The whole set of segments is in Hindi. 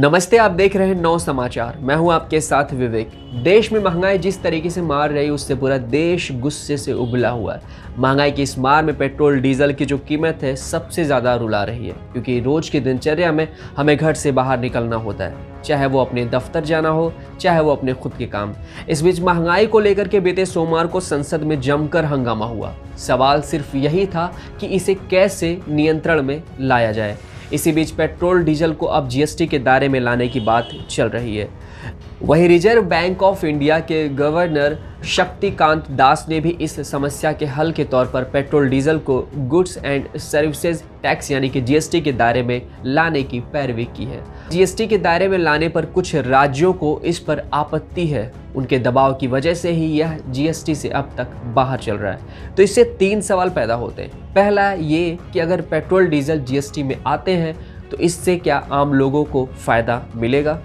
नमस्ते, आप देख रहे हैं नौ समाचार। मैं हूं आपके साथ विवेक। देश में महंगाई जिस तरीके से मार रही उससे पूरा देश गुस्से से उबला हुआ है। महंगाई की इस मार में पेट्रोल डीजल की जो कीमत है सबसे ज़्यादा रुला रही है, क्योंकि रोज की दिनचर्या में हमें घर से बाहर निकलना होता है, चाहे वो अपने दफ्तर जाना हो, चाहे वो अपने खुद के काम। इस बीच महंगाई को लेकर के बीते सोमवार को संसद में जमकर हंगामा हुआ। सवाल सिर्फ यही था कि इसे कैसे नियंत्रण में लाया जाए। इसी बीच पेट्रोल डीजल को अब जीएसटी के दायरे में लाने की बात चल रही है। वहीं रिजर्व बैंक ऑफ इंडिया के गवर्नर शक्तिकांत दास ने भी इस समस्या के हल के तौर पर पेट्रोल डीजल को गुड्स एंड सर्विसेज टैक्स यानी कि जीएसटी के दायरे में लाने की पैरवी की है। जीएसटी के दायरे में लाने पर कुछ राज्यों को इस पर आपत्ति है। उनके दबाव की वजह से ही यह जीएसटी से अब तक बाहर चल रहा है। तो इससे तीन सवाल पैदा होते हैं। पहला ये कि अगर पेट्रोल डीजल जीएसटी में आते हैं तो इससे क्या आम लोगों को फ़ायदा मिलेगा।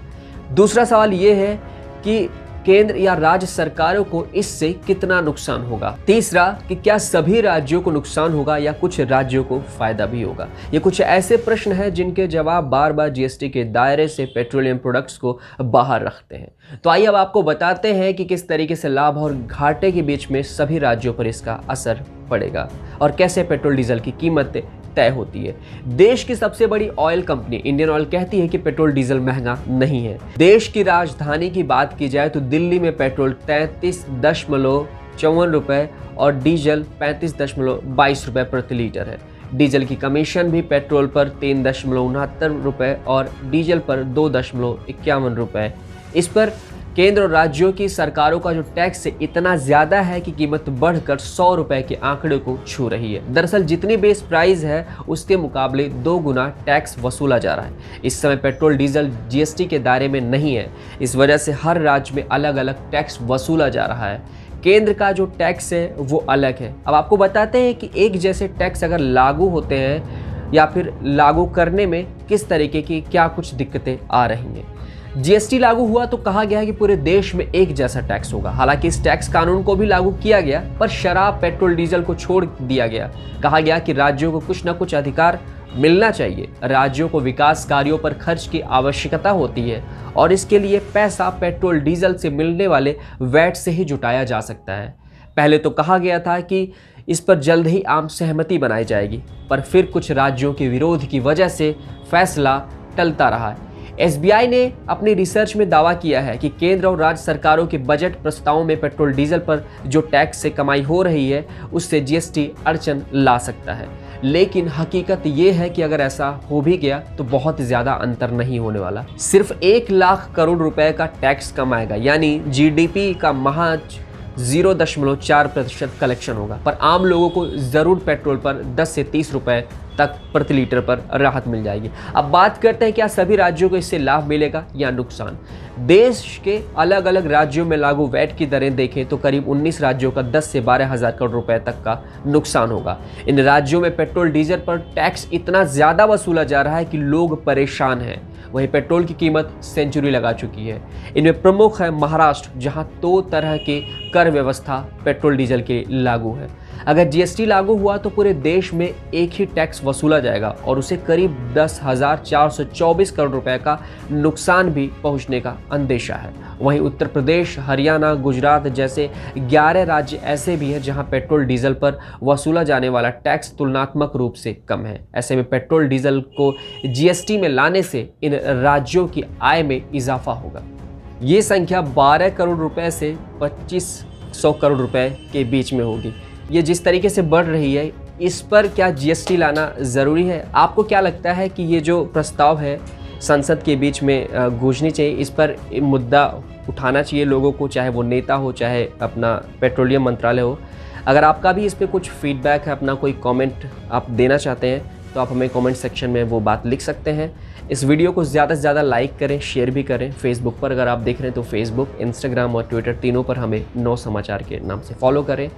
दूसरा सवाल ये है कि केंद्र या राज्य सरकारों को इससे कितना नुकसान होगा। तीसरा कि क्या सभी राज्यों को नुकसान होगा या कुछ राज्यों को फायदा भी होगा। ये कुछ ऐसे प्रश्न हैं जिनके जवाब बार बार जीएसटी के दायरे से पेट्रोलियम प्रोडक्ट्स को बाहर रखते हैं। तो आइए अब आपको बताते हैं कि किस तरीके से लाभ और घाटे के बीच में सभी राज्यों पर इसका असर पड़ेगा और कैसे पेट्रोल डीजल की कीमत तय होती है। देश की सबसे बड़ी ऑयल कंपनी इंडियन ऑयल कहती है कि पेट्रोल डीजल महंगा नहीं है। देश की राजधानी की बात की जाए तो दिल्ली में पेट्रोल 33.54 रुपए और डीजल 35.22 रुपए प्रति लीटर है। डीजल की कमीशन भी पेट्रोल पर 3.69 रुपए और डीजल पर 2.51 रुपए। इस पर केंद्र और राज्यों की सरकारों का जो टैक्स है इतना ज़्यादा है कि कीमत बढ़कर 100 रुपए के आंकड़े को छू रही है। दरअसल जितनी बेस प्राइस है उसके मुकाबले 2 गुना टैक्स वसूला जा रहा है। इस समय पेट्रोल डीजल जीएसटी के दायरे में नहीं है। इस वजह से हर राज्य में अलग अलग टैक्स वसूला जा रहा है। केंद्र का जो टैक्स है वो अलग है। अब आपको बताते हैं कि एक जैसे टैक्स अगर लागू होते हैं या फिर लागू करने में किस तरीके की क्या कुछ दिक्कतें आ रही हैं। जीएसटी लागू हुआ तो कहा गया है कि पूरे देश में एक जैसा टैक्स होगा। हालांकि इस टैक्स कानून को भी लागू किया गया, पर शराब, पेट्रोल, डीजल को छोड़ दिया गया। कहा गया कि राज्यों को कुछ न कुछ अधिकार मिलना चाहिए। राज्यों को विकास कार्यों पर खर्च की आवश्यकता होती है और इसके लिए पैसा पेट्रोल डीजल से मिलने वाले वैट से ही जुटाया जा सकता है। पहले तो कहा गया था कि इस पर जल्द ही आम सहमति बनाई जाएगी, पर फिर कुछ राज्यों के विरोध की वजह से फैसला टलता रहा है। एसबीआई ने अपनी रिसर्च में दावा किया है कि केंद्र और राज्य सरकारों के बजट प्रस्तावों में पेट्रोल डीजल पर जो टैक्स से कमाई हो रही है उससे जीएसटी अड़चन ला सकता है। लेकिन हकीकत ये है कि अगर ऐसा हो भी गया तो बहुत ज़्यादा अंतर नहीं होने वाला। सिर्फ 1 लाख करोड़ रुपए का टैक्स कमाएगा, यानी जीडीपी का महज 0.4% कलेक्शन होगा। पर आम लोगों को ज़रूर पेट्रोल पर 10 से 30 रुपए तक प्रति लीटर पर राहत मिल जाएगी। अब बात करते हैं क्या सभी राज्यों को इससे लाभ मिलेगा या नुकसान। देश के अलग अलग राज्यों में लागू वैट की दरें देखें तो करीब 19 राज्यों का 10 से 12 हज़ार करोड़ रुपए तक का नुकसान होगा। इन राज्यों में पेट्रोल डीजल पर टैक्स इतना ज़्यादा वसूला जा रहा है कि लोग परेशान हैं। वहीं पेट्रोल की कीमत सेंचुरी लगा चुकी है। इनमें प्रमुख है महाराष्ट्र, जहां 2 तरह की कर व्यवस्था पेट्रोल डीजल के लागू है। अगर जीएसटी लागू हुआ तो पूरे देश में एक ही टैक्स वसूला जाएगा और उसे करीब 10,424 करोड़ रुपए का नुकसान भी पहुंचने का अंदेशा है। वहीं उत्तर प्रदेश, हरियाणा, गुजरात जैसे 11 राज्य ऐसे भी हैं जहां पेट्रोल डीजल पर वसूला जाने वाला टैक्स तुलनात्मक रूप से कम है। ऐसे में पेट्रोल डीजल को जीएसटी में लाने से इन राज्यों की आय में इजाफा होगा। ये संख्या 12 करोड़ रुपए से 2500 करोड़ रुपए के बीच में होगी। ये जिस तरीके से बढ़ रही है, इस पर क्या जीएसटी लाना ज़रूरी है? आपको क्या लगता है कि ये जो प्रस्ताव है संसद के बीच में गूंजनी चाहिए, इस पर मुद्दा उठाना चाहिए लोगों को, चाहे वो नेता हो, चाहे अपना पेट्रोलियम मंत्रालय हो? अगर आपका भी इस पर कुछ फीडबैक है, अपना कोई कमेंट आप देना चाहते हैं तो आप हमें कमेंट सेक्शन में वो बात लिख सकते हैं। इस वीडियो को ज़्यादा से ज़्यादा लाइक करें, शेयर भी करें। फेसबुक पर अगर आप देख रहे हैं तो फेसबुक, इंस्टाग्राम और ट्विटर तीनों पर हमें 9 समाचार के नाम से फॉलो करें।